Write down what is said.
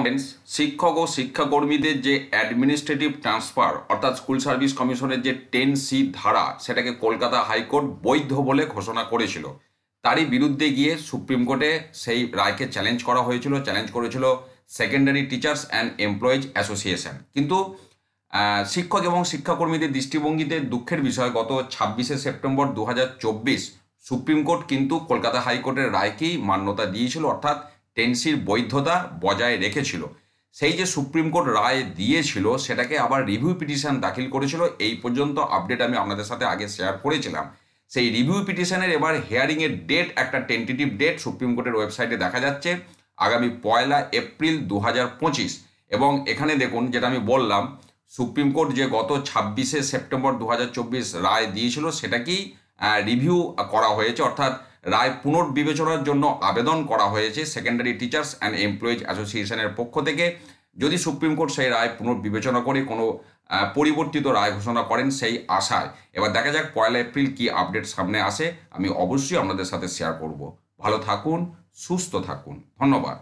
Friends शिक्षक और शिक्षाकर्मीদের যে অ্যাডমিনিস্ট্রেটিভ ট্রান্সফার অর্থাৎ স্কুল সার্ভিস কমিশনের যে 10C ধারা সেটাকে কলকাতা হাইকোর্ট বৈধ বলে ঘোষণা করেছিল। তারই বিরুদ্ধে গিয়ে সুপ্রিম কোর্টে সেই রায়কে চ্যালেঞ্জ করা হয়েছিল, চ্যালেঞ্জ করেছিল secondary teachers and employees association. কিন্তু শিক্ষক এবং শিক্ষাকর্মীদের দৃষ্টিভঙ্গিতে দুঃখের বিষয়, গত 26শে সেপ্টেম্বর 2024 সুপ্রিম কোর্ট কিন্তু কলকাতা হাইকোর্টের রায়কেই মান্যতা দিয়েছিল, অর্থাৎ 10Cর বৈধতা বজায় রেখেছিল। সেই যে সুপ্রিম কোর্ট রায় দিয়েছিল সেটাকে আবার রিভিউ পিটিশন দাখিল করেছিল। এই পর্যন্ত আপডেট আমি আপনাদের সাথে আগে শেয়ার করেছিলাম। সেই রিভিউ পিটিশনের এবার হিয়ারিংয়ের ডেট, একটা টেন্টেটিভ ডেট সুপ্রিম কোর্টের ওয়েবসাইটে দেখা যাচ্ছে আগামী 1 এপ্রিল 2025। এবং এখানে দেখুন, যেটা আমি বললাম, সুপ্রিম কোর্ট যে গত 26শে সেপ্টেম্বর 2024 রায় দিয়েছিল সেটাকেই রিভিউ করা হয়েছে, অর্থাৎ রায় পুনর্বিবেচনার জন্য আবেদন করা হয়েছে সেকেন্ডারি টিচার্স অ্যান্ড এমপ্লয়িজ অ্যাসোসিয়েশনের পক্ষ থেকে। যদি সুপ্রিম কোর্ট সেই রায় পুনর্বিবেচনা করে কোনো পরিবর্তিত রায় ঘোষণা করেন সেই আশায় এবার দেখা যাক 1 এপ্রিল কি আপডেট সামনে আসে। আমি অবশ্যই আপনাদের সাথে শেয়ার করব। ভালো থাকুন, সুস্থ থাকুন, ধন্যবাদ।